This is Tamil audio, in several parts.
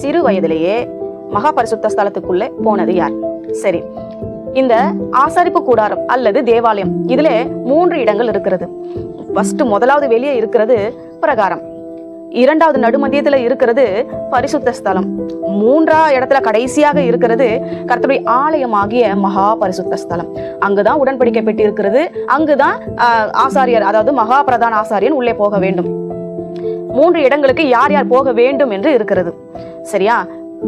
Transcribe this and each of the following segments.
சிறு வயதிலேயே மகா பரிசுத்த ஸ்தலத்துக்குள்ள போனது யார்? சரி, இந்த ஆசாரிப்பு கூடாரம் அல்லது தேவாலயம் இதுல 3 இடங்கள் இருக்கிறது. முதலாவது வெளியே இருக்கிறது பிரகாரம், இரண்டாவது நடுமத்தியத்துல இருக்கிறது பரிசுத்த ஸ்தலம், 3ஆவது இடத்துல கடைசியாக இருக்கிறது கர்த்தருடைய ஆலயமாகிய மகா பரிசுத்த ஸ்தலம். அங்குதான் உடன்படிக்கை பெட்டி இருக்கிறது. அங்குதான் ஆசாரியர், அதாவது மகா பிரதான ஆசாரியன் உள்ளே போக வேண்டும். 3 இடங்களுக்கு யார் யார் போக வேண்டும் என்று இருக்கிறது. சரியா?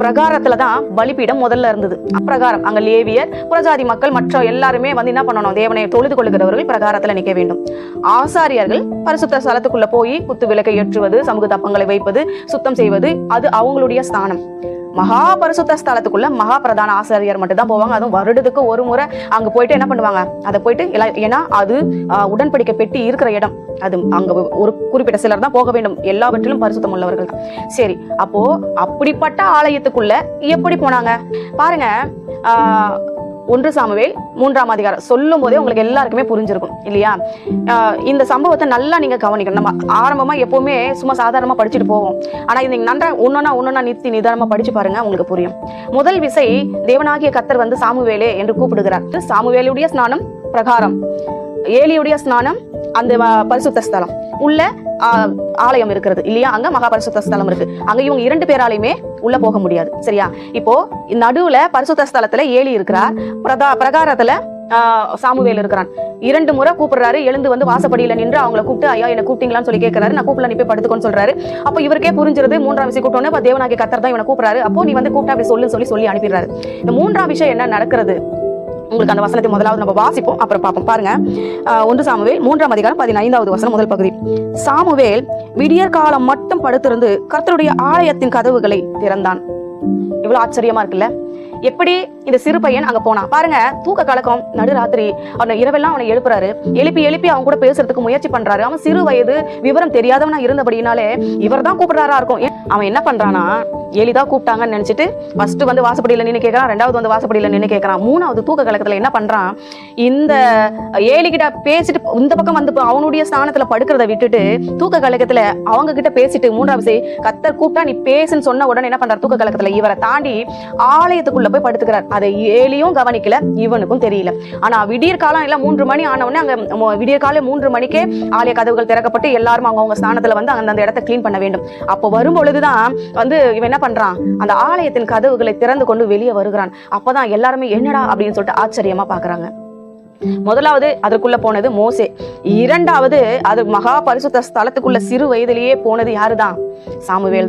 பிரகாரத்துலதான் பலிபீடம் முதல்ல இருந்தது. பிரகாரம், அங்க லேவியர், புறஜாதி மக்கள், மற்ற எல்லாருமே வந்து என்ன பண்ணணும்? தேவனை தொழுது கொள்ளுகிறவர்கள் பிரகாரத்துல நிக்க வேண்டும். ஆசாரியர்கள் பரிசுத்த ஸ்தலத்துக்குள்ள போய் குத்து விளக்கை ஏற்றுவது, சமூக தப்பங்களை வைப்பது, சுத்தம் செய்வது, அது அவங்களுடைய ஸ்தானம். மகா பரிசுத்த ஸ்தலத்துக்குள்ள மகா பிரதான ஆசாரியர் மட்டும் தான் போவாங்க. அதுவும் வருடத்துக்கு ஒரு முறை அங்க போயிட்டு என்ன பண்ணுவாங்க? அதை போயிட்டு ஏன்னா அது உடன்படிக்கை பெட்டி இருக்கிற இடம். அது அங்க ஒரு குறிப்பிட்ட சிலர் தான் போக வேண்டும். எல்லாவற்றிலும் பரிசுத்தம் உள்ளவர்கள் தான். சரி, அப்போ அப்படிப்பட்ட ஆலயத்துக்குள்ள எப்படி போனாங்க பாருங்க. 1 சாமுவேல் 3ஆம் அதிகாரம் சொல்லும் போதே உங்களுக்கு எல்லாருக்குமே புரிஞ்சிருக்கும் இல்லையா? இந்த சம்பவத்தை நல்லா நீங்க கவனிக்கணும். நம்ம ஆரம்பமா எப்பவுமே சும்மா சாதாரணமா படிச்சுட்டு போவோம். ஆனா இது நீங்க நன்றா ஒன்னொன்னா நிதானமா படிச்சு பாருங்க, உங்களுக்கு புரியும். முதல் விசை தேவனாகிய கர்த்தர் வந்து சாமுவேலே என்று கூப்பிடுகிறார். சாமுவேலுடைய ஸ்நானம் பிரகாரம், ஏலியுடைய ஸ்நானம் அந்த பரிசுத்த ஸ்தலம், உள்ள ஆலயம் இருக்கிறது இல்லையா? அங்க மகா பரிசுத்த ஸ்தலம் இருக்கு. அங்க இவங்க 2 பேராலையுமே உள்ள போக முடியாது. சரியா? இப்போ நடுவுல பரிசுத்த ஸ்தலத்துல ஏலி இருக்கிறார், பிரகாரத்துல சாமுவேல் இருக்கிறான். 2 முறை கூப்பிடுறாரு. எழுந்து வந்து வாசப்படியில நின்று அவங்களை கூப்பிட்டு, ஐயா என்ன கூப்பிட்டீங்களான்னு சொல்லி கேட்கிறாரு. நான் கூப்பிடல, நீ போய் படுத்துக்கோன்னு சொல்றாரு. அப்போ இவருக்கே புரிஞ்சிருது 3ஆம் விஷயம் கூப்பிட்டோன்னே இப்ப தேவனாகிய கர்த்தர் தான் இவனை கூப்பிடுறாரு. அப்போ நீ வந்து கூப்பிட்டு அப்படி சொல்லி அனுப்பிடுறாரு. இந்த 3ஆம் விஷயம் என்ன நடக்கிறது? உங்களுக்கு அந்த வசனத்தை முதலாவது நம்ம வாசிப்போம், அப்புறம் பார்ப்போம். பாருங்க, 1 சாமுவேல் 3ஆம் அதிகாரம் 15வது வசனம் முதல் பகுதி. சாமுவேல் விடியற் காலம் மட்டும் படுத்திருந்து கர்த்தருடைய ஆலயத்தின் கதவுகளை திறந்தான். இவ்வளவு ஆச்சரியமா இருக்குல்ல? எப்படி இந்த சிறு பையன் அங்க போனா பாருங்க. தூக்க கலக்கம், நடுராத்திரி, அவனை இரவெல்லாம் அவனை எழுப்புறாரு. எழுப்பி அவன் கூட பேசுறதுக்கு முயற்சி பண்றாரு. அவன் சிறு வயது, விவரம் தெரியாதவனா இருந்தபடினாலே இவர் தான் கூப்பிடுறாரா இருக்கும். அவன் என்ன பண்றானா, எலிதான் கூப்பிட்டாங்கன்னு நினைச்சிட்டு ஃபர்ஸ்ட் வந்து வாசப்படியில நின்று கேட்கறான், 2வது வந்து வாசப்படியில நின்று கேட்கறான், 3வது தூக்க கலக்கத்துல என்ன பண்றான், இந்த ஏலிகிட்ட பேசிட்டு இந்த பக்கம் வந்து அவனுடைய ஸ்தானத்துல படுக்கிறத விட்டுட்டு தூக்க கலக்கத்துல அவங்க கிட்ட பேசிட்டு 3வது கர்த்தர் கூப்பிட்டா நீ பேசுன்னு சொன்ன உடனே என்ன பண்றாரு? தூக்க கலக்கத்துல இவரை தாண்டி ஆலயத்துக்குள்ள போய் படுத்துக்கிறார். அதை ஏலியும் கவனிக்கல, இவனுக்கும் தெரியல. ஆனா விடியற் காலம் எல்லாம் 3 மணி ஆன உடனே அங்க விடியற் காலம் 3 மணிக்கே ஆலய கதவுகள் திறக்கப்பட்டு எல்லாரும் அவங்க ஸ்தானத்துல வந்து அந்த இடத்தை கிளீன் பண்ண வேண்டும். அப்போ வரும் பொழுதுதான் வந்து இவன் என்ன பண்றான்? அந்த ஆலயத்தின் கதவுகளை திறந்து கொண்டு வெளியே வருகிறான். அப்பதான் எல்லாருமே என்னடா அப்படின்னு சொல்லிட்டு ஆச்சரியமா பாக்குறாங்க. முதலாவது அதற்குள்ள போனது மோசே. 2வது அது மகா பரிசுத்த ஸ்தலத்துக்குள்ள சிறு வயதிலேயே போனது யாருதான்? சாமுவேல் தான்.